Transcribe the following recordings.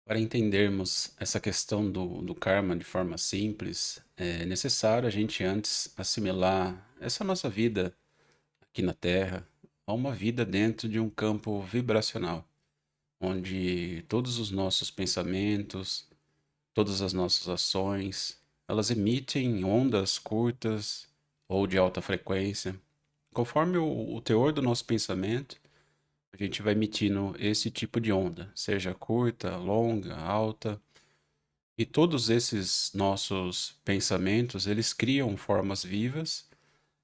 Para entendermos essa questão do karma de forma simples, é necessário a gente antes assimilar essa nossa vida aqui na Terra a uma vida dentro de um campo vibracional, onde todos os nossos pensamentos, todas as nossas ações, elas emitem ondas curtas ou de alta frequência. Conforme o teor do nosso pensamento, a gente vai emitindo esse tipo de onda, seja curta, longa, alta. E todos esses nossos pensamentos, eles criam formas vivas.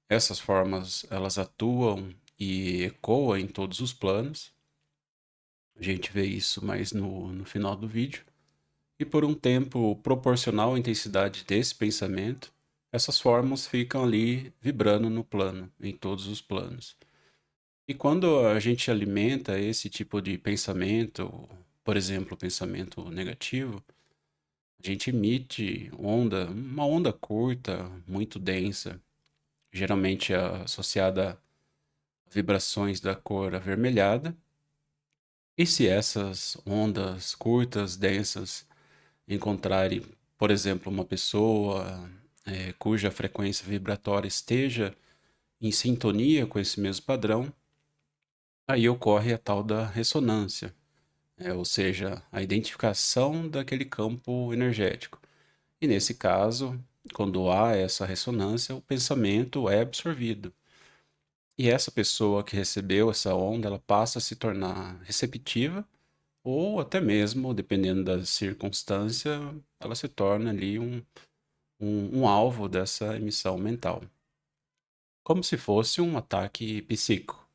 Essas formas, elas atuam e ecoam em todos os planos. A gente vê isso mais no final do vídeo. E por um tempo proporcional à intensidade desse pensamento, essas formas ficam ali vibrando no plano, em todos os planos. E quando a gente alimenta esse tipo de pensamento, por exemplo, pensamento negativo, a gente emite uma onda curta, muito densa, geralmente associada a vibrações da cor avermelhada. E se essas ondas curtas, densas, encontrarem, por exemplo, uma pessoa cuja frequência vibratória esteja em sintonia com esse mesmo padrão, aí ocorre a tal da ressonância, ou seja, a identificação daquele campo energético. E nesse caso, quando há essa ressonância, o pensamento é absorvido. E essa pessoa que recebeu essa onda, ela passa a se tornar receptiva, ou até mesmo, dependendo da circunstância, ela se torna ali um alvo dessa emissão mental. Como se fosse um ataque psíquico,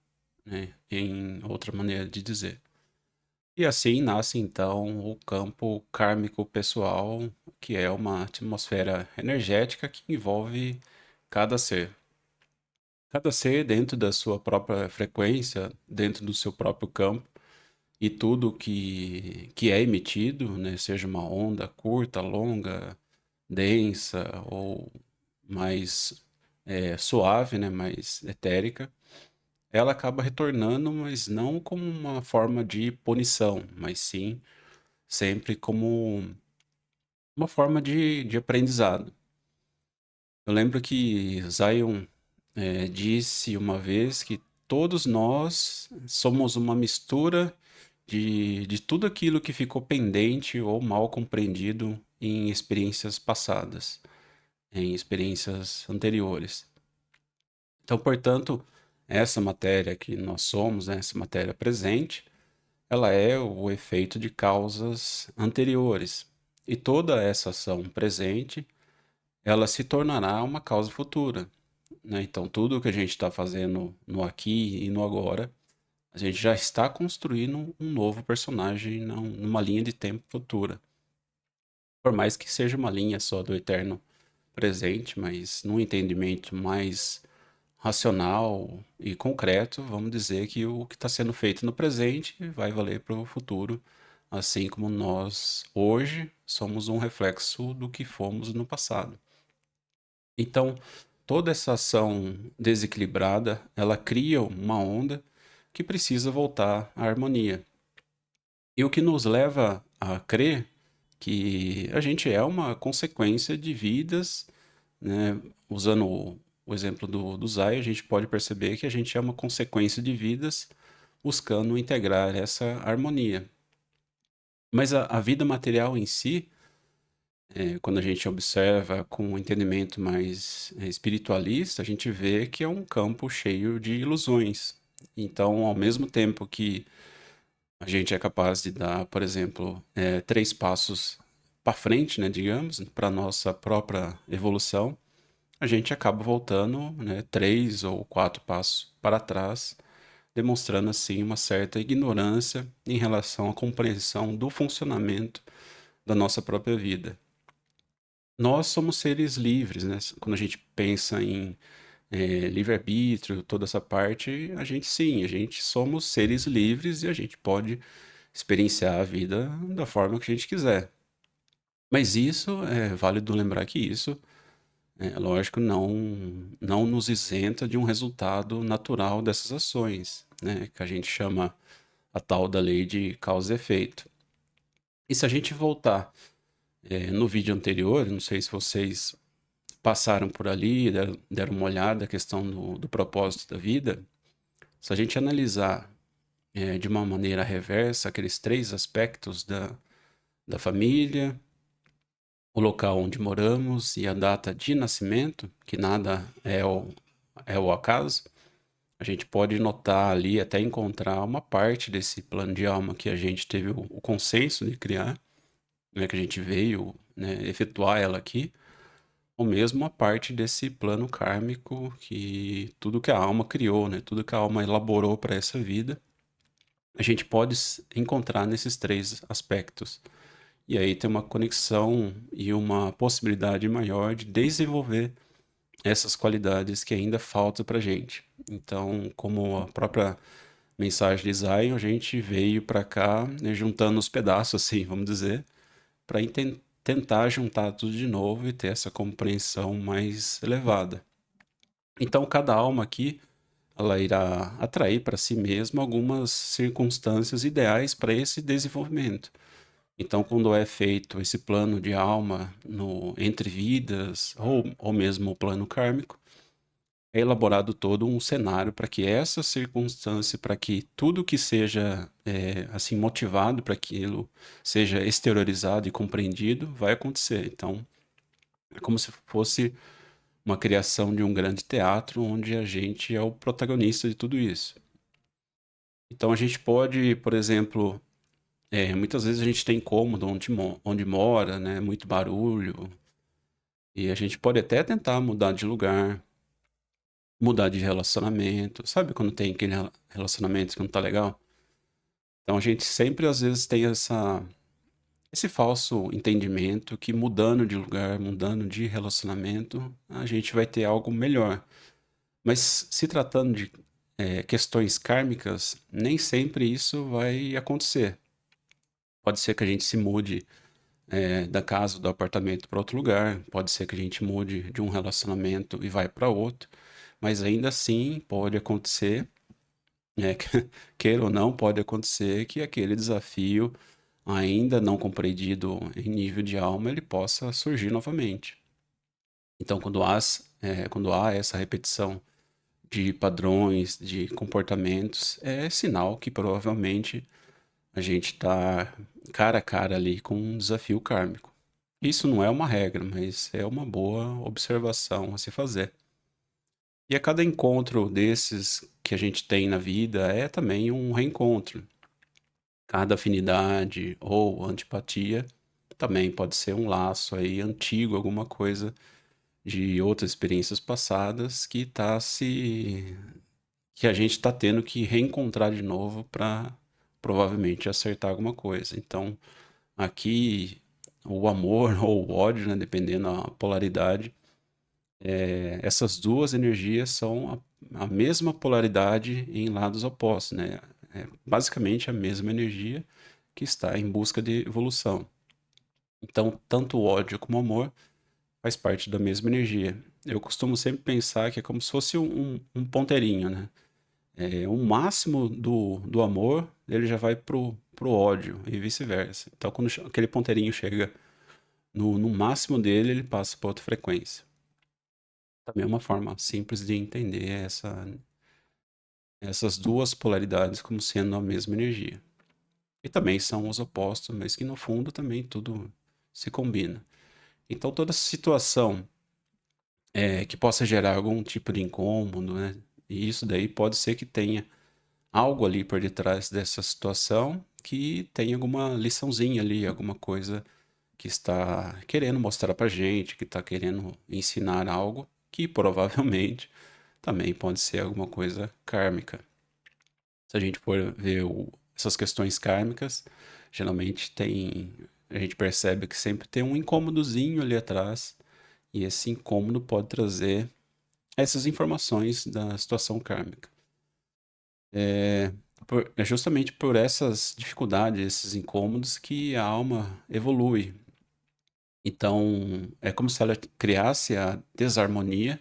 né? Em outra maneira de dizer. E assim nasce então o campo kármico pessoal, que é uma atmosfera energética que envolve cada ser. Cada ser dentro da sua própria frequência, dentro do seu próprio campo, e tudo que é emitido, né, seja uma onda curta, longa, densa ou mais suave, né, mais etérica, ela acaba retornando, mas não como uma forma de punição, mas sim sempre como uma forma de aprendizado. Eu lembro que Zion disse uma vez que todos nós somos uma mistura de tudo aquilo que ficou pendente ou mal compreendido em experiências passadas, em experiências anteriores. Então, portanto, essa matéria que nós somos, né, essa matéria presente, ela é o efeito de causas anteriores. E toda essa ação presente, ela se tornará uma causa futura, né? Então, tudo que a gente está fazendo no aqui e no agora, a gente já está construindo um novo personagem numa linha de tempo futura. Por mais que seja uma linha só do eterno presente, mas num entendimento mais racional e concreto, vamos dizer que o que está sendo feito no presente vai valer para o futuro, assim como nós hoje somos um reflexo do que fomos no passado. Então, toda essa ação desequilibrada, ela cria uma onda que precisa voltar à harmonia. E o que nos leva a crer que a gente é uma consequência de vidas, né? Usando o exemplo do Zay, a gente pode perceber que a gente é uma consequência de vidas buscando integrar essa harmonia. Mas a vida material em si, quando a gente observa com um entendimento mais espiritualista, a gente vê que é um campo cheio de ilusões. Então, ao mesmo tempo que a gente é capaz de dar, por exemplo, 3 passos para frente, né, digamos, para nossa própria evolução, a gente acaba voltando, né, 3 ou 4 passos para trás, demonstrando assim uma certa ignorância em relação à compreensão do funcionamento da nossa própria vida. Nós somos seres livres, né? Quando a gente pensa em livre-arbítrio, toda essa parte, a gente sim, a gente somos seres livres e a gente pode experienciar a vida da forma que a gente quiser. Mas isso é válido lembrar que isso, lógico, não nos isenta de um resultado natural dessas ações, né? Que a gente chama a tal da lei de causa e efeito. E se a gente voltar no vídeo anterior, não sei se vocês passaram por ali, deram uma olhada, a questão do propósito da vida, se a gente analisar de uma maneira reversa aqueles três aspectos da família, o local onde moramos e a data de nascimento, que nada é o acaso, a gente pode notar ali, até encontrar uma parte desse plano de alma que a gente teve o consenso de criar, né, que a gente veio, né, efetuar ela aqui, ou mesmo uma parte desse plano kármico que tudo que a alma criou, né, tudo que a alma elaborou para essa vida, a gente pode encontrar nesses três aspectos. E aí tem uma conexão e uma possibilidade maior de desenvolver essas qualidades que ainda faltam para gente. Então, como a própria mensagem de Zion, a gente veio para cá, né, juntando os pedaços, assim, vamos dizer, para tentar juntar tudo de novo e ter essa compreensão mais elevada. Então, cada alma aqui, ela irá atrair para si mesma algumas circunstâncias ideais para esse desenvolvimento. Então, quando é feito esse plano de alma no entre vidas, ou mesmo o plano kármico, é elaborado todo um cenário para que essa circunstância, para que tudo que seja assim motivado para aquilo seja exteriorizado e compreendido, vai acontecer. Então, é como se fosse uma criação de um grande teatro onde a gente é o protagonista de tudo isso. Então, a gente pode, por exemplo, muitas vezes a gente tem cômodo onde mora, né? Muito barulho. E a gente pode até tentar mudar de lugar, mudar de relacionamento. Sabe quando tem aquele relacionamento que não tá legal? Então a gente sempre às vezes tem esse falso entendimento que mudando de lugar, mudando de relacionamento, a gente vai ter algo melhor. Mas se tratando de questões kármicas, nem sempre isso vai acontecer. Pode ser que a gente se mude da casa, do apartamento para outro lugar, pode ser que a gente mude de um relacionamento e vai para outro, mas ainda assim pode acontecer, queira ou não, pode acontecer que aquele desafio ainda não compreendido em nível de alma, ele possa surgir novamente. Então, quando há essa repetição de padrões, de comportamentos, é sinal que provavelmente a gente está cara a cara ali com um desafio kármico. Isso não é uma regra, mas é uma boa observação a se fazer. E a cada encontro desses que a gente tem na vida é também um reencontro. Cada afinidade ou antipatia também pode ser um laço aí antigo, alguma coisa de outras experiências passadas que a gente está tendo que reencontrar de novo para provavelmente acertar alguma coisa. Então, aqui o amor ou o ódio, né, dependendo da polaridade, essas duas energias são a mesma polaridade em lados opostos, né? É basicamente a mesma energia que está em busca de evolução. Então, tanto o ódio como o amor faz parte da mesma energia. Eu costumo sempre pensar que é como se fosse um ponteirinho, né? O máximo do amor, ele já vai pro ódio e vice-versa. Então, quando aquele ponteirinho chega no máximo dele, ele passa para outra frequência. Também é uma forma simples de entender essas duas polaridades como sendo a mesma energia. E também são os opostos, mas que no fundo também tudo se combina. Então toda situação que possa gerar algum tipo de incômodo, né? E isso daí pode ser que tenha algo ali por detrás dessa situação que tem alguma liçãozinha ali, alguma coisa que está querendo mostrar pra gente, que está querendo ensinar algo que provavelmente também pode ser alguma coisa kármica. Se a gente for ver essas questões kármicas, geralmente a gente percebe que sempre tem um incômodozinho ali atrás, e esse incômodo pode trazer essas informações da situação kármica. É justamente por essas dificuldades, esses incômodos, que a alma evolui. Então, é como se ela criasse a desarmonia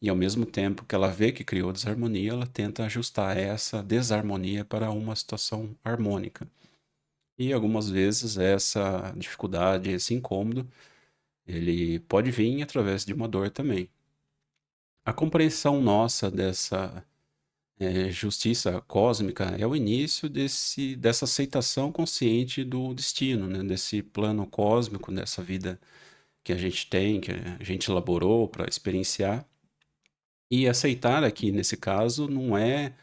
e ao mesmo tempo que ela vê que criou desarmonia, ela tenta ajustar essa desarmonia para uma situação harmônica. E algumas vezes essa dificuldade, esse incômodo, ele pode vir através de uma dor também. A compreensão nossa dessa justiça cósmica é o início dessa aceitação consciente do destino, né? Desse plano cósmico, dessa vida que a gente tem, que a gente elaborou para experienciar. E aceitar aqui, nesse caso, não é,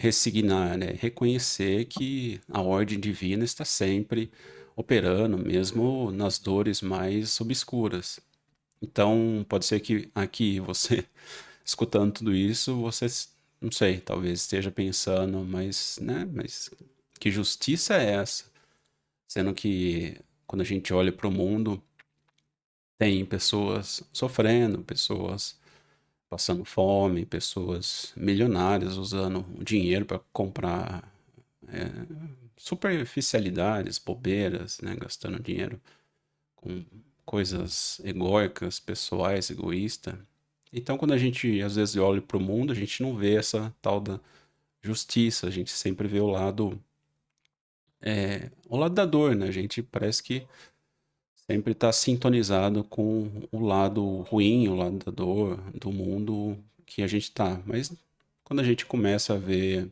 ressignar, né? Reconhecer que a ordem divina está sempre operando, mesmo nas dores mais obscuras. Então, pode ser que aqui você, escutando tudo isso, você, não sei, talvez esteja pensando, mas, né, mas que justiça é essa? Sendo que quando a gente olha para o mundo, tem pessoas sofrendo, pessoas passando fome, pessoas milionárias usando o dinheiro para comprar superficialidades, bobeiras, né, gastando dinheiro com coisas egóicas, pessoais, egoístas. Então, quando a gente às vezes olha para o mundo, a gente não vê essa tal da justiça, a gente sempre vê o lado da dor, né? A gente parece que sempre está sintonizado com o lado ruim, o lado da dor do mundo que a gente está. Mas quando a gente começa a ver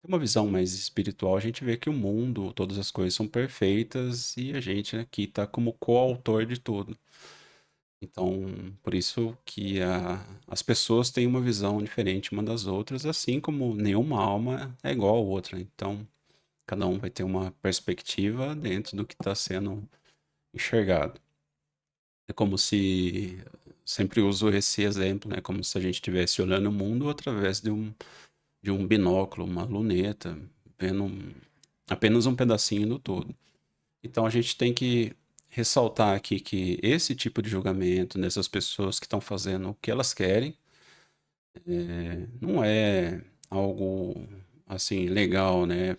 uma visão mais espiritual, a gente vê que o mundo, todas as coisas são perfeitas e a gente aqui está como coautor de tudo. Então, por isso que as pessoas têm uma visão diferente uma das outras, assim como nenhuma alma é igual à outra. Então, cada um vai ter uma perspectiva dentro do que está sendo enxergado. É como se, sempre uso esse exemplo, né? Como se a gente estivesse olhando o mundo através de um binóculo, uma luneta, vendo apenas um pedacinho do todo. Então a gente tem que ressaltar aqui que esse tipo de julgamento dessas pessoas que estão fazendo o que elas querem não é algo assim legal, né?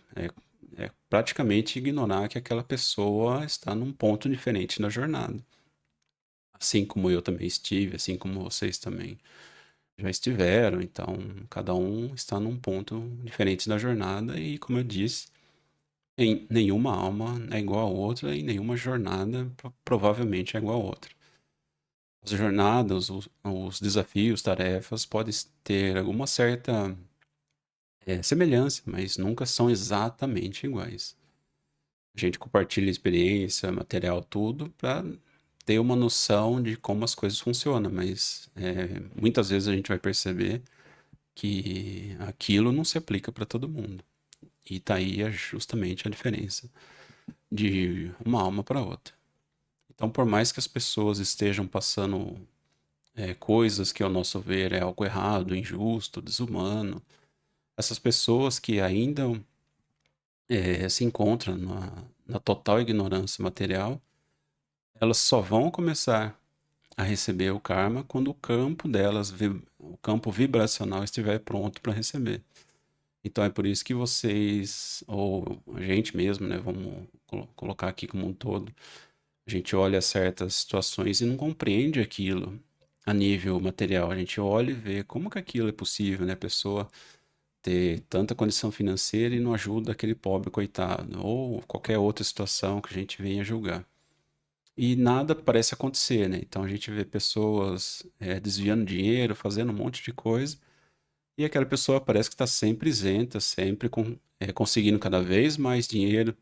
É praticamente ignorar que aquela pessoa está num ponto diferente na jornada. Assim como eu também estive, assim como vocês também já estiveram, então cada um está num ponto diferente da jornada e, como eu disse, nenhuma alma é igual a outra e nenhuma jornada provavelmente é igual a outra. As jornadas, os desafios, tarefas podem ter alguma certa semelhança, mas nunca são exatamente iguais. A gente compartilha experiência, material, tudo para ter uma noção de como as coisas funcionam, mas muitas vezes a gente vai perceber que aquilo não se aplica para todo mundo. E tá aí justamente a diferença de uma alma para outra. Então, por mais que as pessoas estejam passando coisas que, ao nosso ver, é algo errado, injusto, desumano, essas pessoas que ainda se encontram na total ignorância material, elas só vão começar a receber o karma quando o campo delas, o campo vibracional estiver pronto para receber. Então é por isso que vocês, ou a gente mesmo, né, vamos colocar aqui como um todo, a gente olha certas situações e não compreende aquilo a nível material. A gente olha e vê como que aquilo é possível, né? A pessoa ter tanta condição financeira e não ajuda aquele pobre coitado, ou qualquer outra situação que a gente venha julgar. E nada parece acontecer, né? Então a gente vê pessoas desviando dinheiro, fazendo um monte de coisa, e aquela pessoa parece que está sempre isenta, sempre conseguindo cada vez mais dinheiro,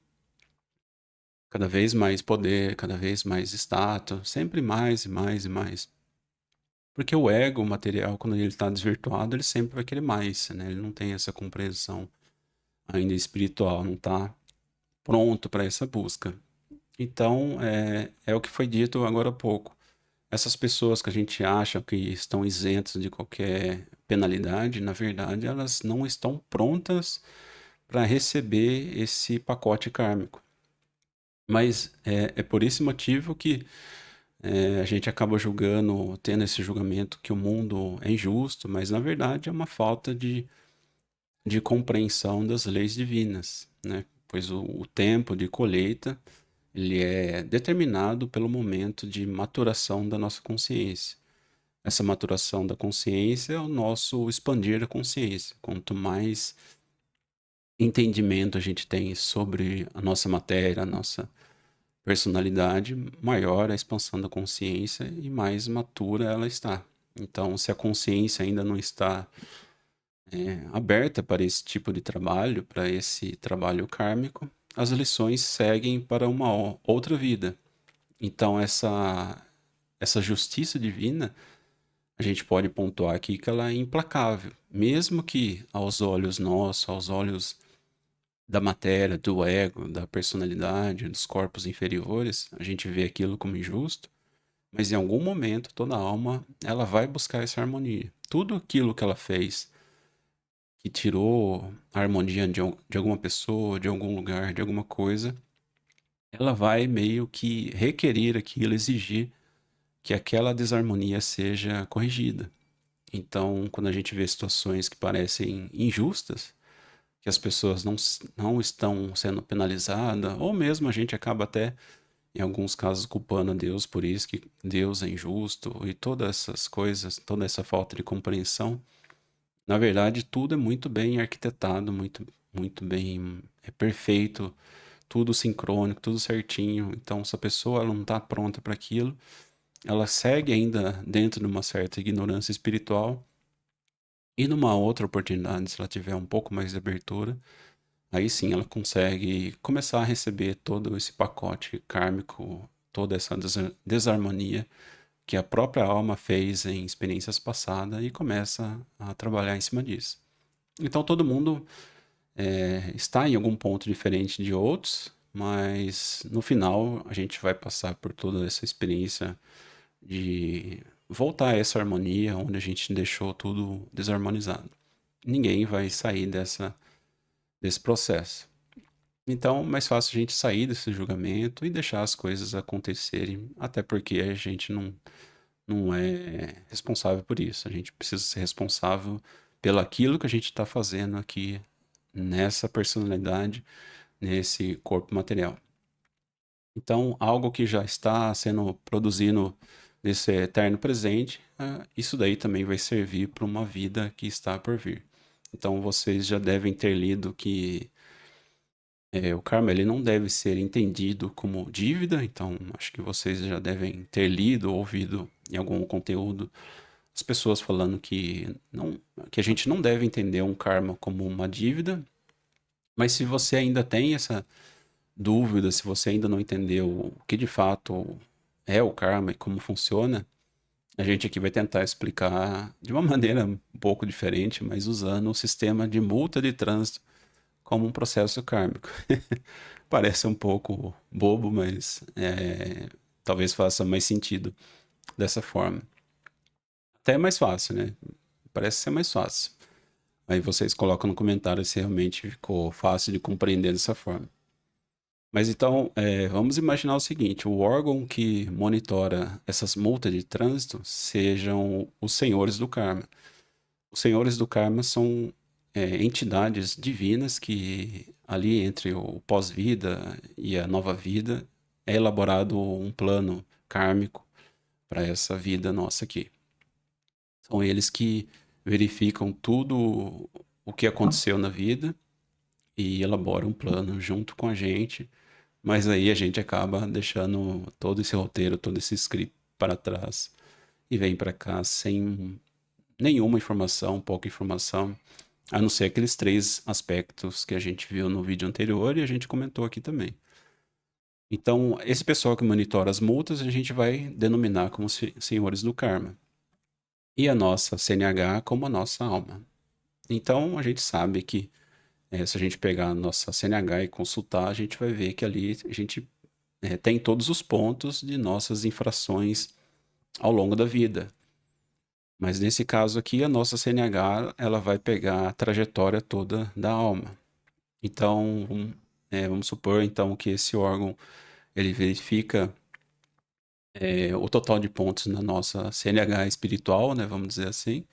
cada vez mais poder, cada vez mais status, sempre mais e mais e mais. Porque o ego material, quando ele está desvirtuado, ele sempre vai querer mais, né? Ele não tem essa compreensão ainda espiritual, não está pronto para essa busca. Então, é o que foi dito agora há pouco. Essas pessoas que a gente acha que estão isentas de qualquer penalidade, na verdade, elas não estão prontas para receber esse pacote kármico. Mas é por esse motivo que a gente acaba julgando, tendo esse julgamento que o mundo é injusto, mas na verdade é uma falta de compreensão das leis divinas, né? Pois o tempo de colheita ele é determinado pelo momento de maturação da nossa consciência. Essa maturação da consciência é o nosso expandir da consciência. Quanto mais entendimento a gente tem sobre a nossa matéria, a nossa personalidade, maior a expansão da consciência e mais matura ela está. Então, se a consciência ainda não está aberta para esse tipo de trabalho, para esse trabalho kármico, as lições seguem para uma outra vida. Então, essa justiça divina, a gente pode pontuar aqui que ela é implacável, mesmo que aos olhos nossos, aos olhos da matéria, do ego, da personalidade, dos corpos inferiores, a gente vê aquilo como injusto, mas em algum momento toda alma ela vai buscar essa harmonia. Tudo aquilo que ela fez que tirou a harmonia de alguma pessoa, de algum lugar, de alguma coisa, ela vai meio que requerer aquilo, exigir que aquela desarmonia seja corrigida. Então, quando a gente vê situações que parecem injustas, que as pessoas não estão sendo penalizadas, ou mesmo a gente acaba até, em alguns casos, culpando a Deus por isso, que Deus é injusto e todas essas coisas, toda essa falta de compreensão. Na verdade, tudo é muito bem arquitetado, muito bem, é perfeito, tudo sincrônico, tudo certinho. Então, se a pessoa ela não está pronta para aquilo, ela segue ainda dentro de uma certa ignorância espiritual. E numa outra oportunidade, se ela tiver um pouco mais de abertura, aí sim ela consegue começar a receber todo esse pacote kármico, toda essa desarmonia que a própria alma fez em experiências passadas e começa a trabalhar em cima disso. Então todo mundo está em algum ponto diferente de outros, mas no final a gente vai passar por toda essa experiência de voltar a essa harmonia onde a gente deixou tudo desarmonizado. Ninguém vai sair desse processo. Então, mais fácil a gente sair desse julgamento e deixar as coisas acontecerem, até porque a gente não é responsável por isso. A gente precisa ser responsável pelo aquilo que a gente está fazendo aqui nessa personalidade, nesse corpo material. Então, algo que já está sendo produzido nesse eterno presente, isso daí também vai servir para uma vida que está por vir. Então, vocês já devem ter lido que o karma ele não deve ser entendido como dívida, então acho que vocês já devem ter lido ou ouvido em algum conteúdo as pessoas falando que a gente não deve entender um karma como uma dívida, mas se você ainda tem essa dúvida, se você ainda não entendeu o que de fato é o karma e como funciona, a gente aqui vai tentar explicar de uma maneira um pouco diferente, mas usando o sistema de multa de trânsito como um processo kármico. Parece um pouco bobo, mas talvez faça mais sentido dessa forma. Até é mais fácil, né? Parece ser mais fácil. Aí vocês colocam no comentário se realmente ficou fácil de compreender dessa forma. Mas então, vamos imaginar o seguinte: o órgão que monitora essas multas de trânsito sejam os senhores do karma. Os senhores do karma são entidades divinas que ali entre o pós-vida e a nova vida é elaborado um plano kármico para essa vida nossa aqui. São eles que verificam tudo o que aconteceu na vida e elaboram um plano junto com a gente, mas aí a gente acaba deixando todo esse roteiro, todo esse script para trás e vem para cá sem nenhuma informação, pouca informação, a não ser aqueles 3 aspectos que a gente viu no vídeo anterior e a gente comentou aqui também. Então, esse pessoal que monitora as multas, a gente vai denominar como senhores do karma. E a nossa CNH como a nossa alma. Então, a gente sabe que se a gente pegar a nossa CNH e consultar, a gente vai ver que ali a gente tem todos os pontos de nossas infrações ao longo da vida. Mas nesse caso aqui, a nossa CNH ela vai pegar a trajetória toda da alma. Então, vamos supor então que esse órgão ele verifica o total de pontos na nossa CNH espiritual, né, vamos dizer assim,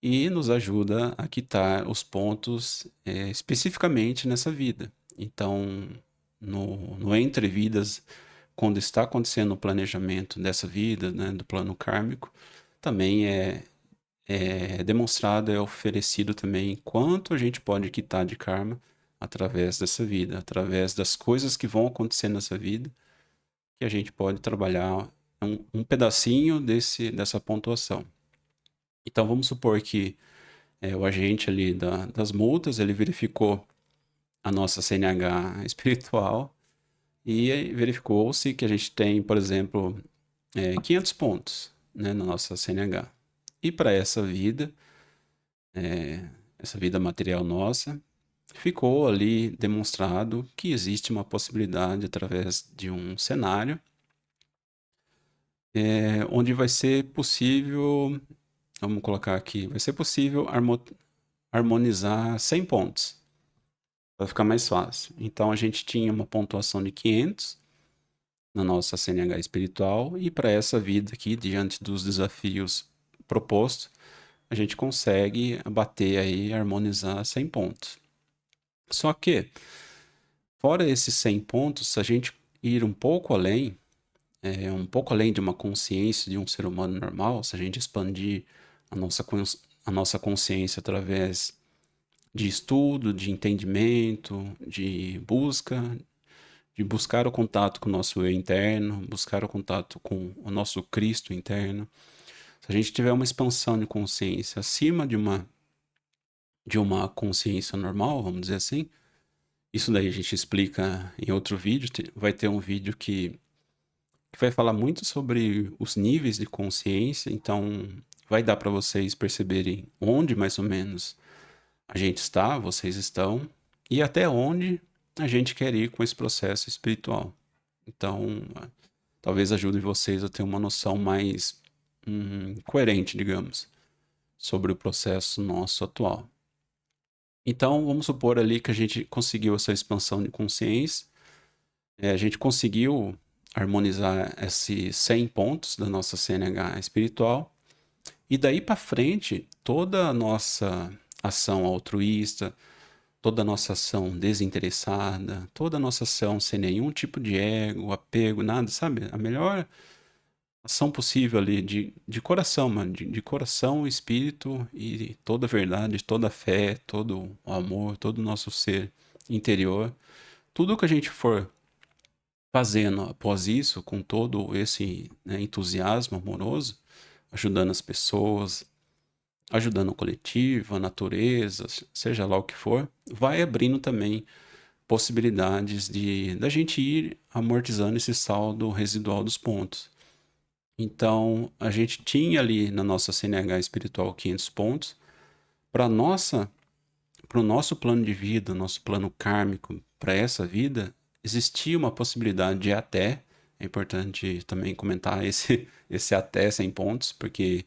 e nos ajuda a quitar os pontos especificamente nessa vida. Então, no entre vidas, quando está acontecendo o planejamento dessa vida, né, do plano kármico, também é demonstrado, é oferecido também quanto a gente pode quitar de karma através dessa vida, através das coisas que vão acontecer nessa vida, que a gente pode trabalhar um pedacinho dessa pontuação. Então vamos supor que o agente ali das multas, ele verificou a nossa CNH espiritual e aí verificou-se que a gente tem, por exemplo, 500 pontos, né, na nossa CNH. E para essa vida material nossa, ficou ali demonstrado que existe uma possibilidade através de um cenário onde vai ser possível, vamos colocar aqui, vai ser possível harmonizar 100 pontos. Vai ficar mais fácil. Então a gente tinha uma pontuação de 500 na nossa CNH espiritual e para essa vida aqui, diante dos desafios propostos, a gente consegue bater aí, harmonizar 100 pontos. Só que, fora esses 100 pontos, se a gente ir um pouco além de uma consciência de um ser humano normal, se a gente expandir a nossa consciência através de estudo, de entendimento, de buscar o contato com o nosso eu interno, buscar o contato com o nosso Cristo interno. Se a gente tiver uma expansão de consciência acima de uma consciência normal, vamos dizer assim, isso daí a gente explica em outro vídeo. Vai ter um vídeo que vai falar muito sobre os níveis de consciência, então vai dar para vocês perceberem onde mais ou menos a gente está, vocês estão, e até onde a gente quer ir com esse processo espiritual. Então, talvez ajude vocês a ter uma noção mais coerente, digamos, sobre o processo nosso atual. Então, vamos supor ali que a gente conseguiu essa expansão de consciência, a gente conseguiu harmonizar esses 100 pontos da nossa CNH espiritual, e daí para frente, toda a nossa ação altruísta, toda a nossa ação desinteressada, toda a nossa ação sem nenhum tipo de ego, apego, nada, sabe? A melhor ação possível ali de coração, mano, de coração, espírito e toda a verdade, toda a fé, todo o amor, todo o nosso ser interior. Tudo que a gente for fazendo após isso, com todo esse, né, entusiasmo amoroso, ajudando as pessoas, ajudando o coletivo, a natureza, seja lá o que for, vai abrindo também possibilidades da gente ir amortizando esse saldo residual dos pontos. Então, a gente tinha ali na nossa CNH espiritual 500 pontos. Para o nosso plano de vida, nosso plano kármico para essa vida, existia uma possibilidade de até, é importante também comentar esse até 100 pontos, porque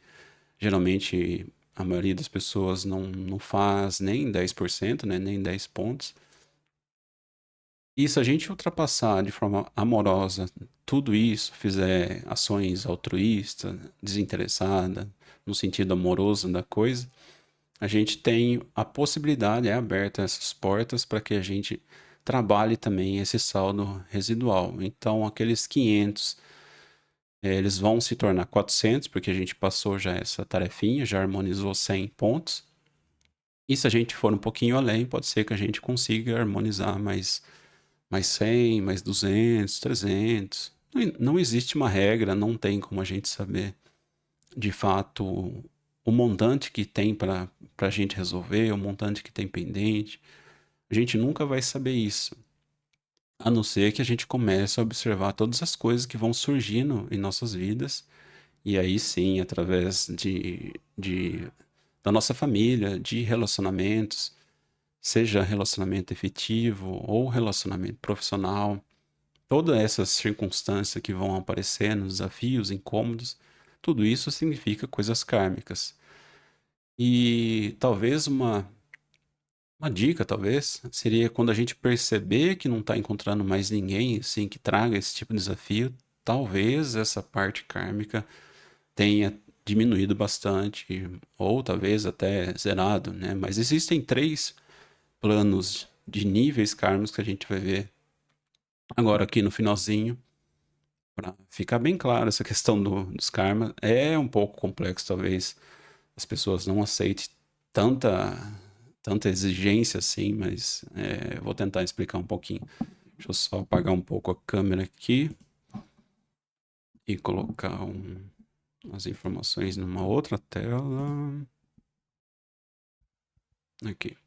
geralmente a maioria das pessoas não faz nem 10%, né, nem 10 pontos. E se a gente ultrapassar de forma amorosa tudo isso, fizer ações altruístas, desinteressada, no sentido amoroso da coisa, a gente tem a possibilidade, é aberta essas portas para que a gente trabalhe também esse saldo residual. Então, aqueles 500, eles vão se tornar 400, porque a gente passou já essa tarefinha, já harmonizou 100 pontos. E se a gente for um pouquinho além, pode ser que a gente consiga harmonizar mais 100, mais 200, 300. Não existe uma regra, não tem como a gente saber de fato o montante que tem para a gente resolver, o montante que tem pendente. A gente nunca vai saber isso, a não ser que a gente comece a observar todas as coisas que vão surgindo em nossas vidas, e aí sim, através da nossa família, de relacionamentos, seja relacionamento efetivo ou relacionamento profissional, todas essas circunstâncias que vão aparecendo, desafios, incômodos, tudo isso significa coisas kármicas. E talvez uma dica, talvez, seria quando a gente perceber que não está encontrando mais ninguém assim que traga esse tipo de desafio, talvez essa parte kármica tenha diminuído bastante, ou talvez até zerado, né? Mas existem 3 planos de níveis kármicos que a gente vai ver agora aqui no finalzinho, para ficar bem claro essa questão dos karmas. É um pouco complexo, talvez as pessoas não aceitem tanta tanta exigência assim, mas eu vou tentar explicar um pouquinho. Deixa eu só apagar um pouco a câmera aqui e colocar as informações numa outra tela. Aqui.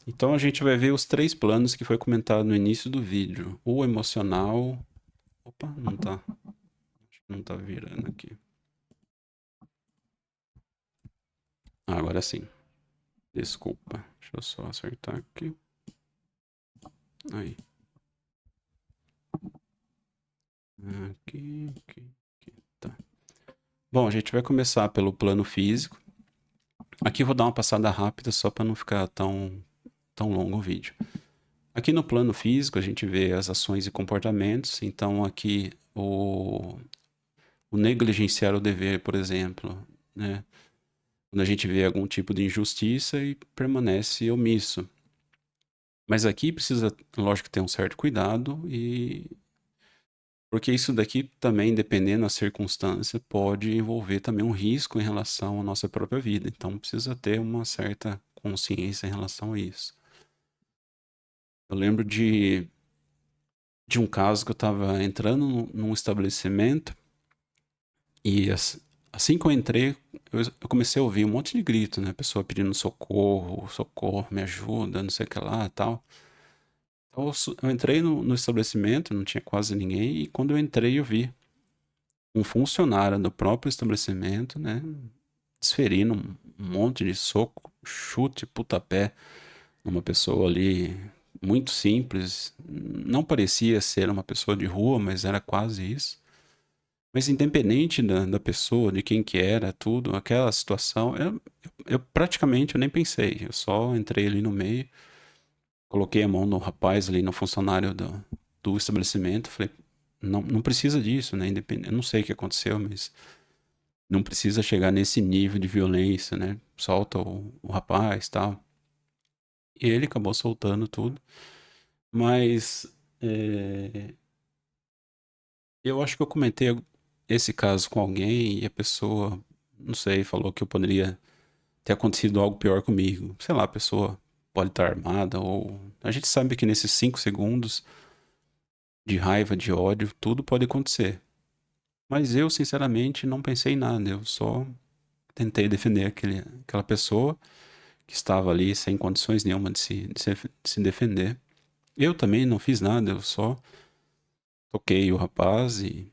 Então a gente vai ver os 3 planos que foi comentado no início do vídeo. O emocional. Opa, não tá virando aqui. Agora sim. Desculpa. Deixa eu só acertar aqui. Aí. Aqui. Tá. Bom, a gente vai começar pelo plano físico. Aqui eu vou dar uma passada rápida só para não ficar tão longo o vídeo. Aqui no plano físico a gente vê as ações e comportamentos. Então aqui o negligenciar o dever, por exemplo, né? Quando a gente vê algum tipo de injustiça e permanece omisso. Mas aqui precisa, lógico, ter um certo cuidado porque isso daqui também, dependendo da circunstância, pode envolver também um risco em relação à nossa própria vida. Então precisa ter uma certa consciência em relação a isso. Eu lembro de um caso que eu estava entrando num estabelecimento e assim que eu entrei, eu comecei a ouvir um monte de grito, né? Pessoa pedindo socorro, socorro, me ajuda, não sei o que lá e tal. Então, eu entrei no estabelecimento, não tinha quase ninguém, e quando eu entrei eu vi um funcionário do próprio estabelecimento, né? Desferindo um monte de soco, chute, pontapé numa pessoa ali muito simples. Não parecia ser uma pessoa de rua, mas era quase isso. Mas independente da pessoa, de quem que era, tudo, aquela situação, eu praticamente eu nem pensei. Eu só entrei ali no meio, coloquei a mão no rapaz ali, no funcionário do estabelecimento, falei, não precisa disso, né? Independente, eu não sei o que aconteceu, mas não precisa chegar nesse nível de violência, né? Solta o rapaz e tal. E ele acabou soltando tudo. Mas eu acho que eu comentei esse caso com alguém e a pessoa, não sei, falou que eu poderia ter acontecido algo pior comigo. Sei lá, a pessoa pode estar armada ou... A gente sabe que nesses 5 segundos de raiva, de ódio, tudo pode acontecer. Mas eu, sinceramente, não pensei em nada. Eu só tentei defender aquela pessoa que estava ali sem condições nenhuma de se defender. Eu também não fiz nada, eu só toquei o rapaz e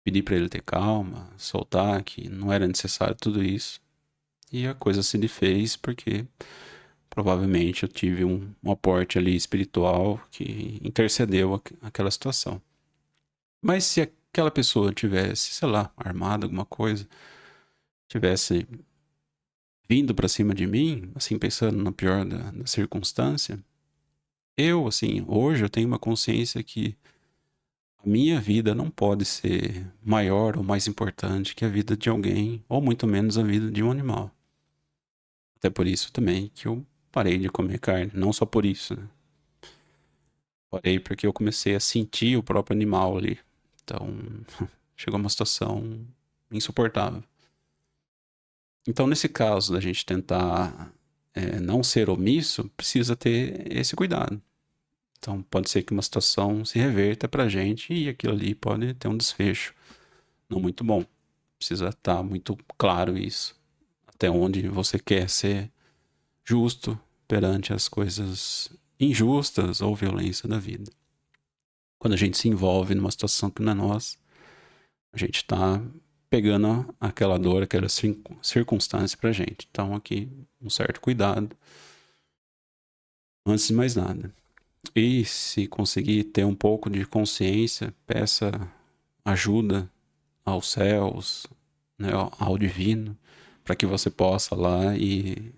pedi para ele ter calma, soltar, que não era necessário tudo isso. E a coisa se desfez porque provavelmente eu tive um aporte ali espiritual que intercedeu aquela situação. Mas se aquela pessoa tivesse, sei lá, armada, alguma coisa, tivesse vindo para cima de mim, assim, pensando no pior da circunstância, assim, hoje eu tenho uma consciência que a minha vida não pode ser maior ou mais importante que a vida de alguém, ou muito menos a vida de um animal. Até por isso também que eu parei de comer carne. Não só por isso, né? Parei porque eu comecei a sentir o próprio animal ali. Então, chegou uma situação insuportável. Então, nesse caso da gente tentar não ser omisso, precisa ter esse cuidado. Então, pode ser que uma situação se reverta pra gente e aquilo ali pode ter um desfecho não muito bom. Precisa estar muito claro isso. Até onde você quer ser justo perante as coisas injustas ou violência da vida. Quando a gente se envolve numa situação que não é nossa, a gente está pegando aquela dor, aquela circunstância pra gente. Então aqui, um certo cuidado, antes de mais nada. E se conseguir ter um pouco de consciência, peça ajuda aos céus, né, ao divino, para que você possa lá e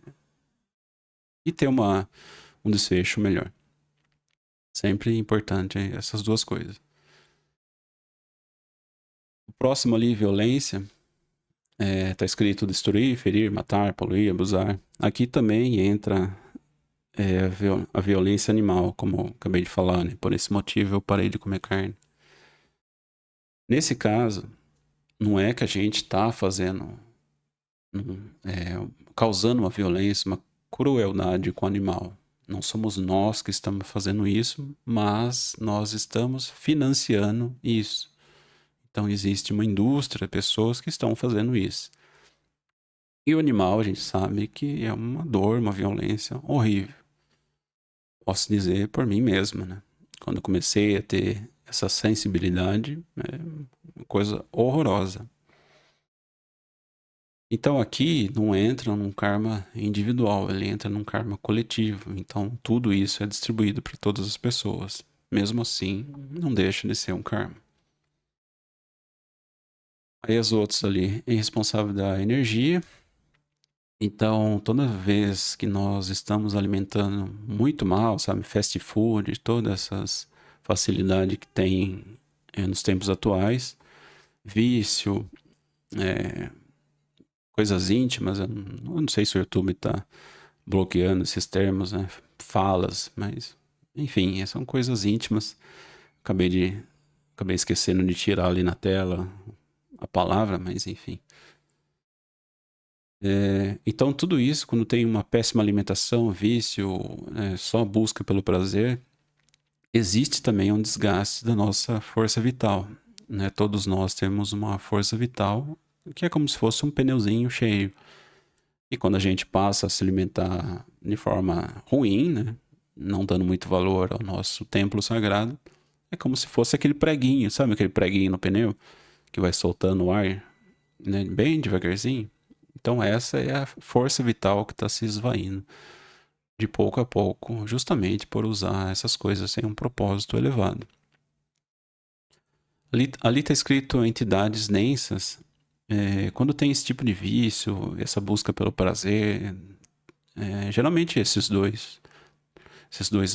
ter um desfecho melhor. Sempre importante essas duas coisas. O próximo ali, violência, tá escrito destruir, ferir, matar, poluir, abusar. Aqui também entra a violência animal, como eu acabei de falar, né? Por esse motivo eu parei de comer carne. Nesse caso, não é que a gente está fazendo, causando uma violência, crueldade com o animal. Não somos nós que estamos fazendo isso, mas nós estamos financiando isso. Então existe uma indústria, pessoas que estão fazendo isso. E o animal, a gente sabe que é uma dor, uma violência horrível. Posso dizer por mim mesmo, né? Quando eu comecei a ter essa sensibilidade, é uma coisa horrorosa. Então aqui não entra num karma individual, ele entra num karma coletivo. Então tudo isso é distribuído para todas as pessoas. Mesmo assim, não deixa de ser um karma. Aí os outros ali é responsável da energia. Então toda vez que nós estamos alimentando muito mal, sabe, fast food, todas essas facilidades que tem nos tempos atuais, vício, coisas íntimas, eu não sei se o YouTube tá bloqueando esses termos, né? Falas, mas enfim, são coisas íntimas. Acabei esquecendo de tirar ali na tela a palavra, mas enfim. Então tudo isso, quando tem uma péssima alimentação, vício, só busca pelo prazer, existe também um desgaste da nossa força vital, né? Todos nós temos uma força vital que é como se fosse um pneuzinho cheio. E quando a gente passa a se alimentar de forma ruim, né? Não dando muito valor ao nosso templo sagrado, é como se fosse aquele preguinho, sabe aquele preguinho no pneu que vai soltando o ar, né? Bem devagarzinho. Então essa é a força vital que está se esvaindo de pouco a pouco, justamente por usar essas coisas sem um propósito elevado. Ali está escrito entidades densas. Quando tem esse tipo de vício, essa busca pelo prazer, geralmente esses dois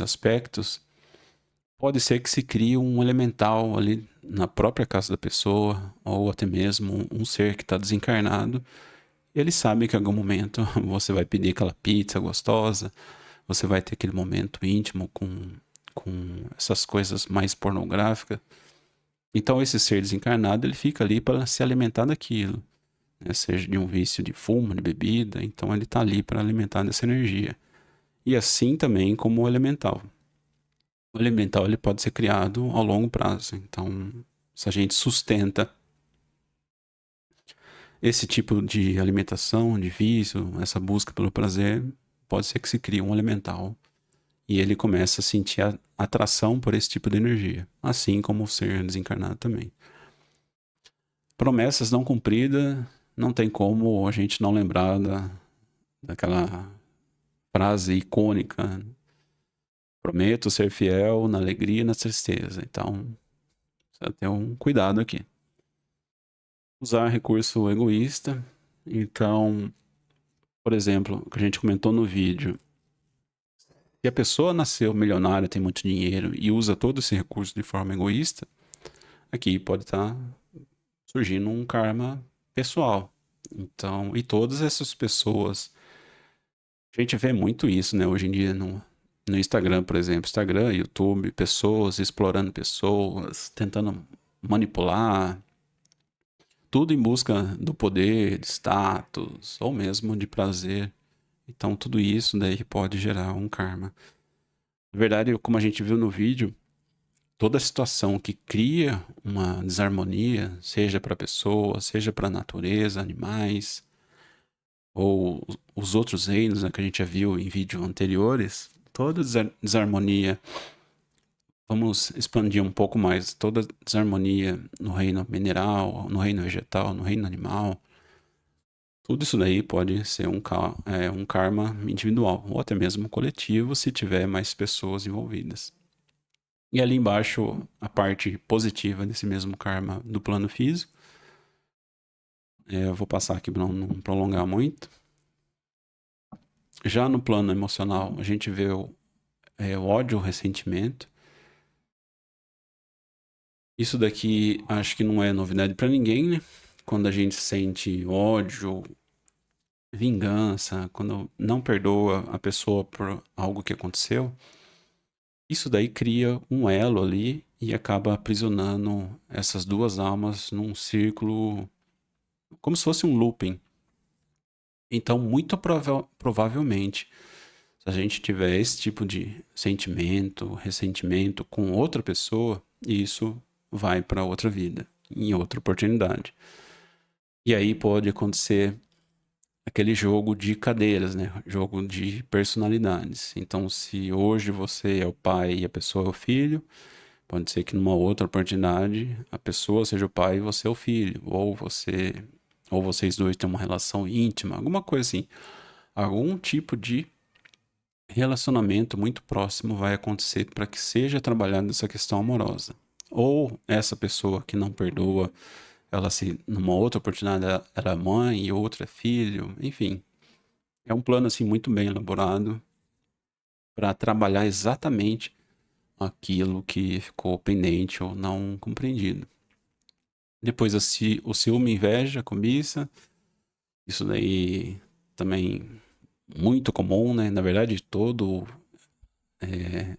aspectos, pode ser que se crie um elemental ali na própria casa da pessoa, ou até mesmo um ser que está desencarnado. Ele sabe que em algum momento você vai pedir aquela pizza gostosa, você vai ter aquele momento íntimo com essas coisas mais pornográficas. Então esse ser desencarnado, ele fica ali para se alimentar daquilo, né? Seja de um vício de fumo, de bebida, então ele está ali para alimentar dessa energia. E assim também como o elemental. O elemental ele pode ser criado ao longo prazo. Então, se a gente sustenta esse tipo de alimentação, de vício, essa busca pelo prazer, pode ser que se crie um elemental e ele começa a sentir a atração por esse tipo de energia, assim como o ser desencarnado também. Promessas não cumpridas, não tem como a gente não lembrar daquela frase icônica: prometo ser fiel na alegria e na tristeza. Então, precisa ter um cuidado aqui. Usar recurso egoísta. Então, por exemplo, o que a gente comentou no vídeo, se a pessoa nasceu milionária, tem muito dinheiro e usa todo esse recurso de forma egoísta, aqui pode estar surgindo um karma pessoal. Então, e todas essas pessoas, a gente vê muito isso, né, hoje em dia no Instagram, por exemplo, Instagram, YouTube, pessoas explorando pessoas, tentando manipular, tudo em busca do poder, de status, ou mesmo de prazer. Então tudo isso daí pode gerar um karma. Na verdade, como a gente viu no vídeo, toda situação que cria uma desarmonia, seja para a pessoa, seja para a natureza, animais, ou os outros reinos, né, que a gente já viu em vídeos anteriores, toda desarmonia, vamos expandir um pouco mais, toda desarmonia no reino mineral, no reino vegetal, no reino animal, tudo isso daí pode ser um karma individual, ou até mesmo coletivo, se tiver mais pessoas envolvidas. E ali embaixo, a parte positiva desse mesmo karma do plano físico. Eu vou passar aqui para não prolongar muito. Já no plano emocional, a gente vê o ódio, o ressentimento. Isso daqui acho que não é novidade para ninguém, né? Quando a gente sente ódio, vingança, quando não perdoa a pessoa por algo que aconteceu, isso daí cria um elo ali e acaba aprisionando essas duas almas num círculo, como se fosse um looping. Então, muito provavelmente, se a gente tiver esse tipo de sentimento, ressentimento com outra pessoa, isso vai para outra vida, em outra oportunidade. E aí pode acontecer aquele jogo de cadeiras, né? Jogo de personalidades. Então, se hoje você é o pai e a pessoa é o filho, pode ser que numa outra oportunidade a pessoa seja o pai e você é o filho, ou vocês dois têm uma relação íntima, alguma coisa assim. Algum tipo de relacionamento muito próximo vai acontecer para que seja trabalhada essa questão amorosa. Ou essa pessoa que não perdoa, ela se numa outra oportunidade ela é mãe e outra é filho, enfim. É um plano assim muito bem elaborado para trabalhar exatamente aquilo que ficou pendente ou não compreendido. Depois o ciúme, inveja, cobiça, isso daí também muito comum, né? Na verdade,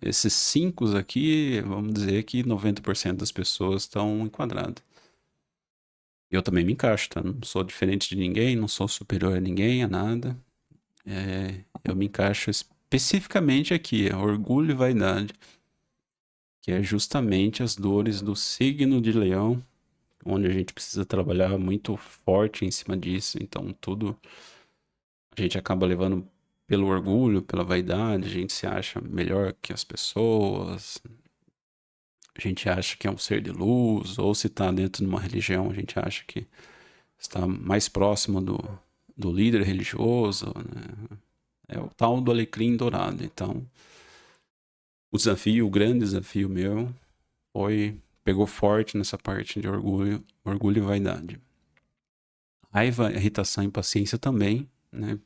esses cinco aqui, vamos dizer que 90% das pessoas estão enquadradas. Eu também me encaixo, tá? Não sou diferente de ninguém, não sou superior a ninguém, a nada. Eu me encaixo especificamente aqui, orgulho e vaidade, que é justamente as dores do signo de Leão, onde a gente precisa trabalhar muito forte em cima disso. Então, tudo a gente acaba levando pelo orgulho, pela vaidade, a gente se acha melhor que as pessoas, a gente acha que é um ser de luz, ou se está dentro de uma religião, a gente acha que está mais próximo do líder religioso, né? É o tal do alecrim dourado. Então, o grande desafio meu pegou forte nessa parte de orgulho e vaidade. Raiva, irritação e impaciência também, né?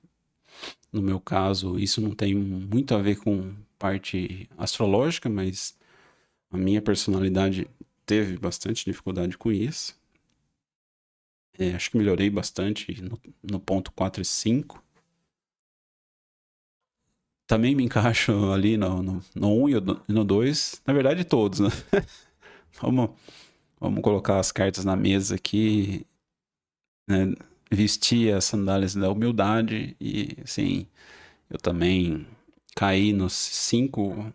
No meu caso, isso não tem muito a ver com parte astrológica, mas a minha personalidade teve bastante dificuldade com isso. Acho que melhorei bastante no ponto 4 e 5. Também me encaixo ali no 1 e no 2. Na verdade, todos, né? Vamos, vamos colocar as cartas na mesa aqui, né? Vestir as sandálias da humildade e, assim, eu também caí nos cinco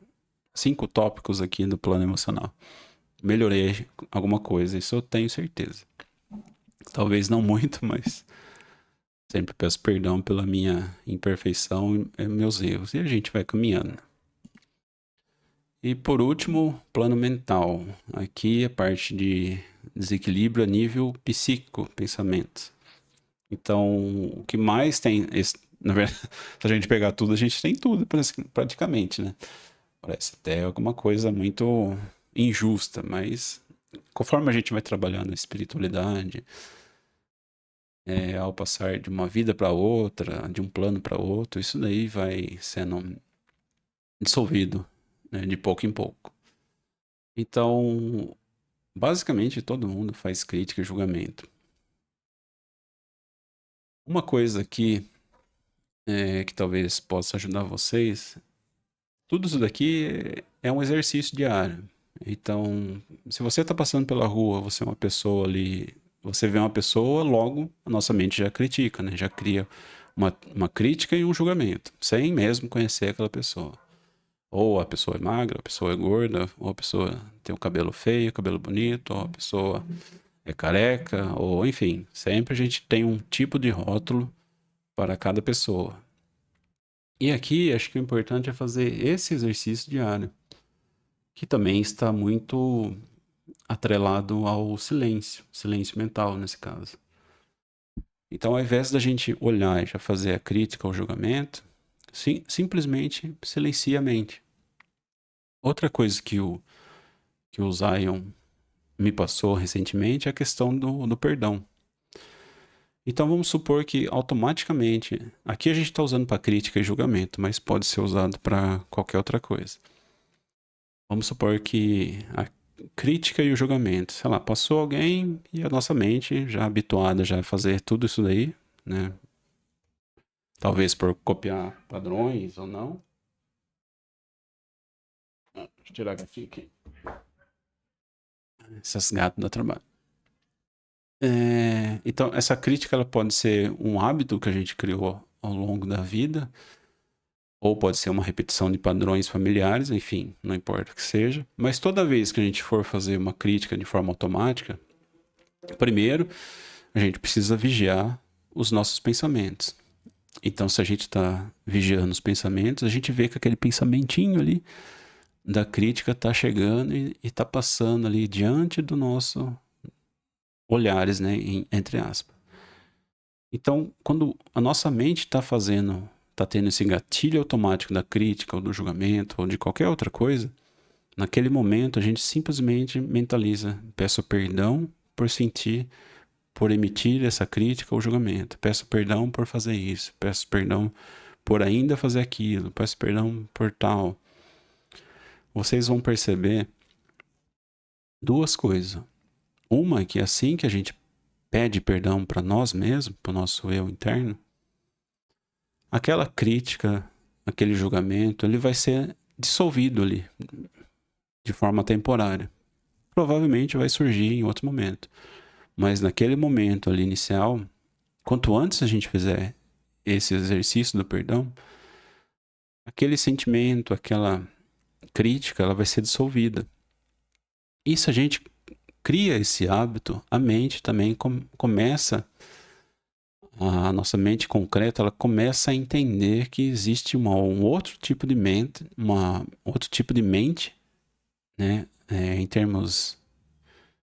tópicos aqui do plano emocional. Melhorei alguma coisa, isso eu tenho certeza. Talvez não muito, mas sempre peço perdão pela minha imperfeição e meus erros. E a gente vai caminhando. E por último, plano mental. Aqui a parte de desequilíbrio a nível psíquico, pensamento. Então, o que mais tem. Na verdade, se a gente pegar tudo, a gente tem tudo praticamente, né? Parece até alguma coisa muito injusta, mas conforme a gente vai trabalhando a espiritualidade, ao passar de uma vida para outra, de um plano para outro, isso daí vai sendo dissolvido, né, de pouco em pouco. Então, basicamente, todo mundo faz crítica e julgamento. Uma coisa que talvez possa ajudar vocês, tudo isso daqui é um exercício diário. Então, se você está passando pela rua, você é uma pessoa ali, você vê uma pessoa, logo a nossa mente já critica, né? Já cria uma crítica e um julgamento, sem mesmo conhecer aquela pessoa. Ou a pessoa é magra, a pessoa é gorda, ou a pessoa tem o cabelo feio, o cabelo bonito, ou a pessoa é careca, ou enfim, sempre a gente tem um tipo de rótulo para cada pessoa. E aqui acho que o importante é fazer esse exercício diário, que também está muito atrelado ao silêncio mental nesse caso. Então, ao invés da gente olhar e já fazer a crítica ou julgamento, simplesmente silencia a mente. Outra coisa que o Zion me passou recentemente é a questão do perdão. Então vamos supor que automaticamente, aqui a gente está usando para crítica e julgamento, mas pode ser usado para qualquer outra coisa. Vamos supor que a crítica e o julgamento, sei lá, passou alguém e a nossa mente, já habituada já a fazer tudo isso daí, né? Talvez por copiar padrões ou não. Deixa eu tirar a gatinha aqui. Essas gatas dá trabalho. Então, essa crítica ela pode ser um hábito que a gente criou ao longo da vida, ou pode ser uma repetição de padrões familiares, enfim, não importa o que seja. Mas toda vez que a gente for fazer uma crítica de forma automática, primeiro a gente precisa vigiar os nossos pensamentos. Então, se a gente está vigiando os pensamentos, a gente vê que aquele pensamentinho ali da crítica está chegando e está passando ali diante do nosso olhares, né, entre aspas. Então, quando a nossa mente está tendo esse gatilho automático da crítica ou do julgamento ou de qualquer outra coisa, naquele momento a gente simplesmente mentaliza, peço perdão por sentir, por emitir essa crítica ou julgamento, peço perdão por fazer isso, peço perdão por ainda fazer aquilo, peço perdão por tal. Vocês vão perceber duas coisas. Uma é que assim que a gente pede perdão para nós mesmos, para o nosso eu interno, aquela crítica, aquele julgamento, ele vai ser dissolvido ali, de forma temporária. Provavelmente vai surgir em outro momento. Mas naquele momento ali inicial, quanto antes a gente fizer esse exercício do perdão, aquele sentimento, aquela crítica, ela vai ser dissolvida. E se a gente cria esse hábito, a mente também começa, a nossa mente concreta, ela começa a entender que existe um outro tipo de mente, outro tipo de mente, né? Em termos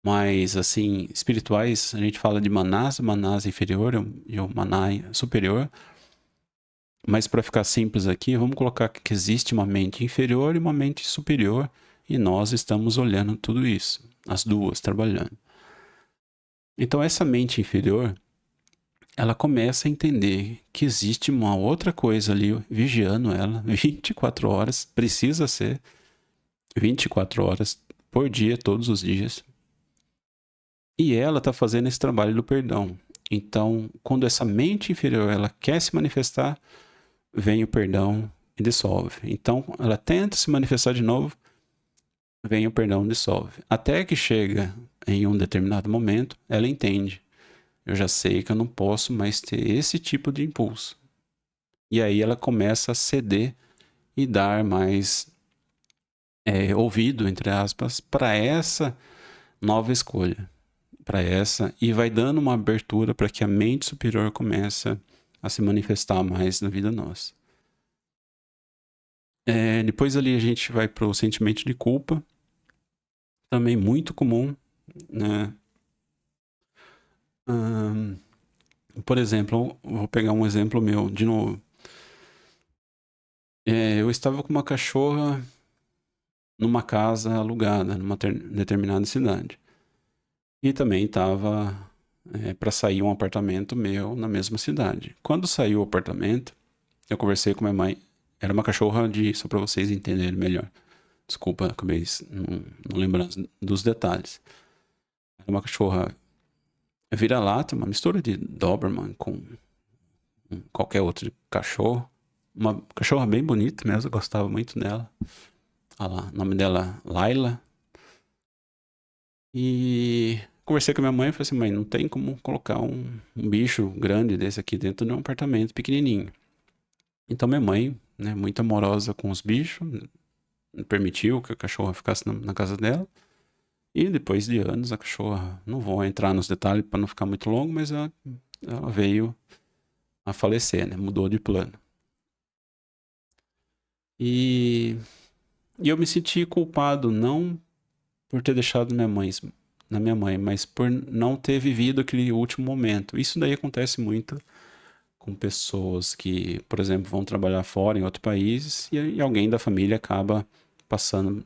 mais assim espirituais, a gente fala de manás inferior e o maná superior. Mas para ficar simples aqui, vamos colocar que existe uma mente inferior e uma mente superior, e nós estamos olhando tudo isso, as duas trabalhando. Então essa mente inferior, ela começa a entender que existe uma outra coisa ali vigiando ela 24 horas, precisa ser 24 horas por dia, todos os dias. E ela está fazendo esse trabalho do perdão. Então, quando essa mente inferior ela quer se manifestar, vem o perdão e dissolve. Então, ela tenta se manifestar de novo, vem o perdão e dissolve. Até que chega em um determinado momento, ela entende. Eu já sei que eu não posso mais ter esse tipo de impulso. E aí ela começa a ceder e dar mais ouvido, entre aspas, para essa nova escolha. Para essa, e vai dando uma abertura para que a mente superior comece a se manifestar mais na vida nossa. Depois ali a gente vai para o sentimento de culpa, também muito comum, né? Por exemplo, vou pegar um exemplo meu, de novo. Eu estava com uma cachorra numa casa alugada, numa determinada cidade. E também estava para sair um apartamento meu na mesma cidade. Quando saiu o apartamento, eu conversei com minha mãe. Era uma cachorra só para vocês entenderem melhor. Desculpa, acabei não lembrando dos detalhes. Era uma cachorra vira-lata, uma mistura de Doberman com qualquer outro cachorro. Uma cachorra bem bonita mesmo, eu gostava muito dela. Olha lá, o nome dela Laila. E conversei com a minha mãe e falei assim, mãe, não tem como colocar um bicho grande desse aqui dentro de um apartamento pequenininho. Então minha mãe, né, muito amorosa com os bichos, permitiu que a cachorra ficasse na casa dela. E depois de anos, a cachorra, não vou entrar nos detalhes para não ficar muito longo, mas ela veio a falecer, né? Mudou de plano. E eu me senti culpado, não por ter deixado na minha mãe, mas por não ter vivido aquele último momento. Isso daí acontece muito com pessoas que, por exemplo, vão trabalhar fora em outro país e alguém da família acaba passando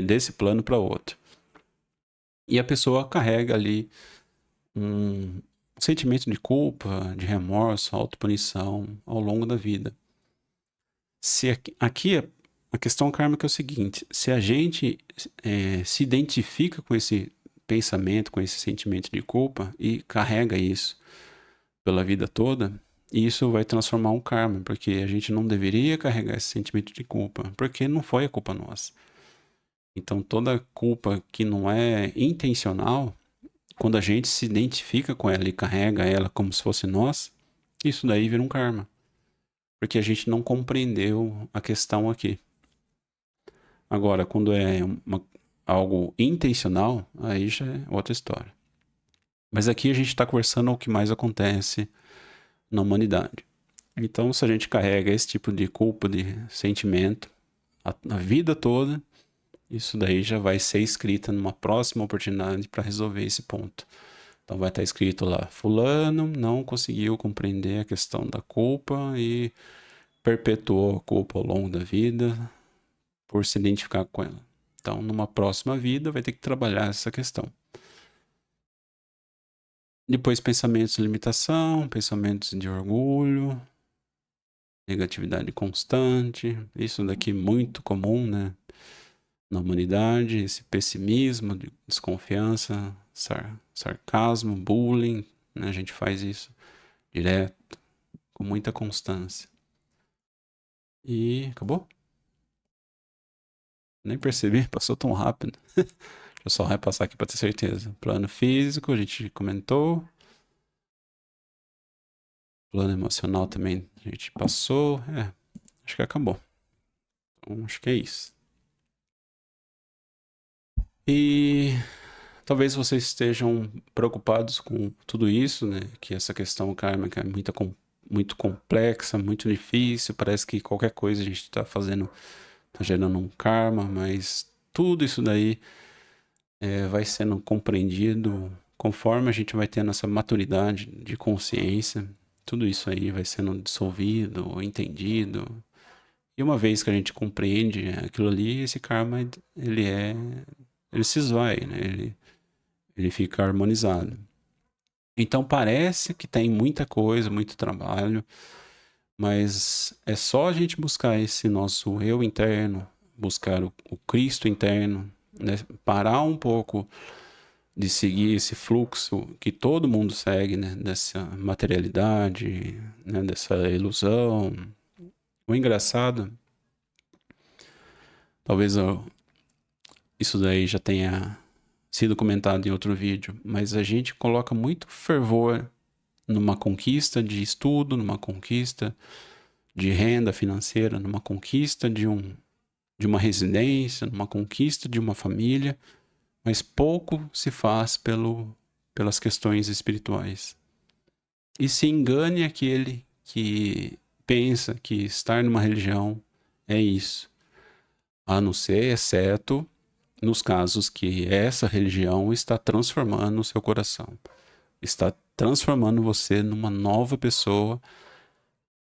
desse plano para outro. E a pessoa carrega ali um sentimento de culpa, de remorso, autopunição ao longo da vida. Se aqui a questão kármica é o seguinte: se a gente se identifica com esse pensamento, com esse sentimento de culpa e carrega isso pela vida toda, isso vai transformar um karma, porque a gente não deveria carregar esse sentimento de culpa, porque não foi a culpa nossa. Então toda culpa que não é intencional, quando a gente se identifica com ela e carrega ela como se fosse nós, isso daí vira um karma. Porque a gente não compreendeu a questão aqui. Agora, quando é algo intencional, aí já é outra história. Mas aqui a gente está conversando o que mais acontece na humanidade. Então, se a gente carrega esse tipo de culpa, de sentimento, a vida toda, isso daí já vai ser escrita numa próxima oportunidade para resolver esse ponto. Então vai estar escrito lá, fulano não conseguiu compreender a questão da culpa e perpetuou a culpa ao longo da vida por se identificar com ela. Então, numa próxima vida, vai ter que trabalhar essa questão. Depois, pensamentos de limitação, pensamentos de orgulho, negatividade constante. Isso daqui é muito comum, né? Na humanidade, esse pessimismo, desconfiança, sarcasmo, bullying, né? A gente faz isso direto, com muita constância. E acabou? Nem percebi, passou tão rápido. Deixa eu só repassar aqui para ter certeza. Plano físico, a gente comentou. Plano emocional também a gente passou. Acho que acabou. Então, acho que é isso. E talvez vocês estejam preocupados com tudo isso, né? Que essa questão kármica é muito complexa, muito difícil. Parece que qualquer coisa a gente está fazendo, está gerando um karma, mas tudo isso daí vai sendo compreendido conforme a gente vai tendo essa maturidade de consciência. Tudo isso aí vai sendo dissolvido, entendido. E uma vez que a gente compreende aquilo ali, esse karma, ele se esvai, né? Ele fica harmonizado. Então parece que tem muita coisa, muito trabalho, mas é só a gente buscar esse nosso eu interno, buscar o Cristo interno, né? Parar um pouco de seguir esse fluxo que todo mundo segue, né? Dessa materialidade, né? Dessa ilusão. O engraçado, talvez isso daí já tenha sido comentado em outro vídeo, mas a gente coloca muito fervor numa conquista de estudo, numa conquista de renda financeira, numa conquista de uma residência, numa conquista de uma família, mas pouco se faz pelas questões espirituais. E se engane aquele que pensa que estar numa religião é isso, a não ser, exceto nos casos que essa religião está transformando o seu coração, está transformando você numa nova pessoa,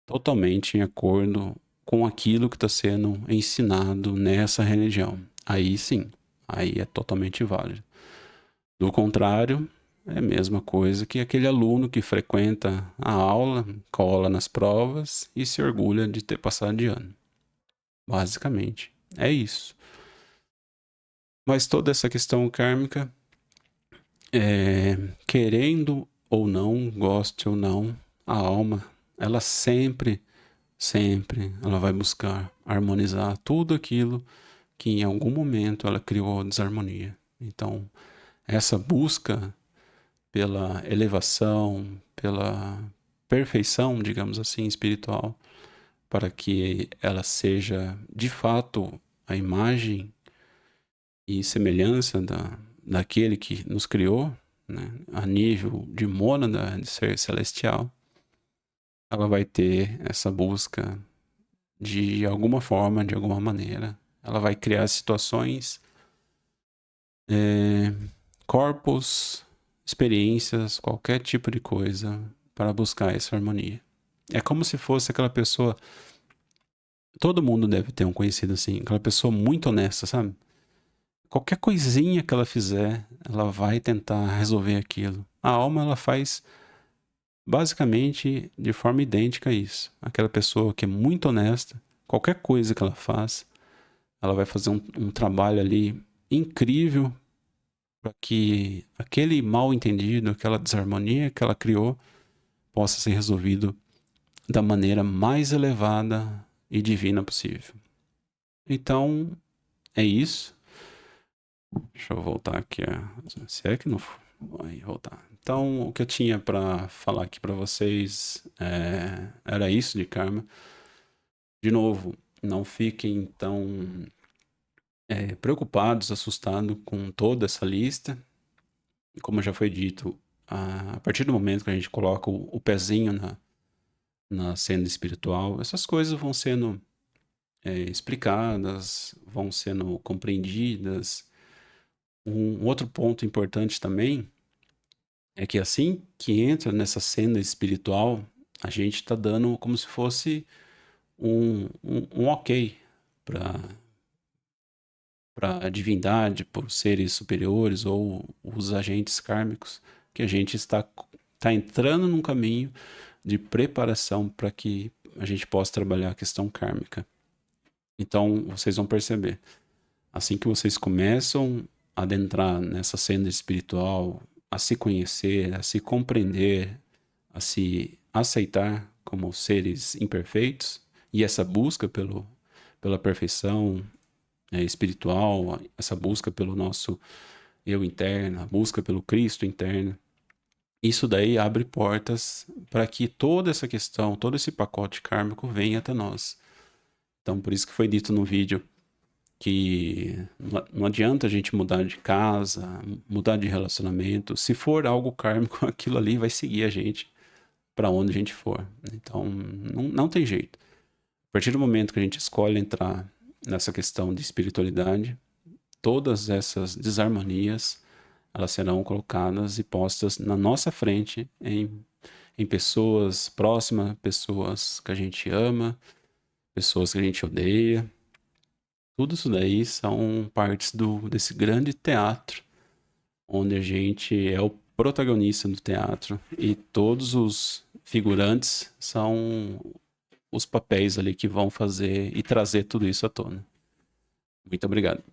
totalmente em acordo com aquilo que está sendo ensinado nessa religião. Aí sim, aí é totalmente válido. Do contrário, é a mesma coisa que aquele aluno que frequenta a aula, cola nas provas e se orgulha de ter passado de ano. Basicamente, é isso. Mas toda essa questão kármica, querendo ou não, goste ou não, a alma, ela sempre ela vai buscar harmonizar tudo aquilo que em algum momento ela criou desarmonia. Então, essa busca pela elevação, pela perfeição, digamos assim, espiritual, para que ela seja de fato a imagem e semelhança daquele que nos criou, né, a nível de mônada, de ser celestial, ela vai ter essa busca de alguma forma, de alguma maneira. Ela vai criar situações, corpos, experiências, qualquer tipo de coisa para buscar essa harmonia. É como se fosse aquela pessoa. Todo mundo deve ter um conhecido assim, aquela pessoa muito honesta, sabe? Qualquer coisinha que ela fizer, ela vai tentar resolver aquilo. A alma, ela faz basicamente de forma idêntica a isso. Aquela pessoa que é muito honesta, qualquer coisa que ela faz, ela vai fazer um trabalho ali incrível para que aquele mal entendido, aquela desarmonia que ela criou, possa ser resolvido da maneira mais elevada e divina possível. Então, é isso. Deixa eu voltar aqui. Se é que não Vai voltar. Então, o que eu tinha para falar aqui para vocês era isso de karma. De novo, não fiquem tão preocupados, assustados com toda essa lista. Como já foi dito, a partir do momento que a gente coloca o pezinho na cena espiritual, essas coisas vão sendo explicadas, vão sendo compreendidas. Um outro ponto importante também é que assim que entra nessa cena espiritual, a gente está dando como se fosse um ok para a divindade, por seres superiores ou os agentes kármicos, que a gente está entrando num caminho de preparação para que a gente possa trabalhar a questão kármica. Então, vocês vão perceber, assim que vocês começam a adentrar nessa cena espiritual, a se conhecer, a se compreender, a se aceitar como seres imperfeitos, e essa busca pela perfeição espiritual, essa busca pelo nosso eu interno, a busca pelo Cristo interno, isso daí abre portas para que toda essa questão, todo esse pacote kármico venha até nós. Então, por isso que foi dito no vídeo que não adianta a gente mudar de casa, mudar de relacionamento. Se for algo kármico, aquilo ali vai seguir a gente para onde a gente for. Então, não tem jeito. A partir do momento que a gente escolhe entrar nessa questão de espiritualidade, todas essas desarmonias, elas serão colocadas e postas na nossa frente em pessoas próximas, pessoas que a gente ama, pessoas que a gente odeia. Tudo isso daí são partes desse grande teatro, onde a gente é o protagonista do teatro e todos os figurantes são os papéis ali que vão fazer e trazer tudo isso à tona. Muito obrigado.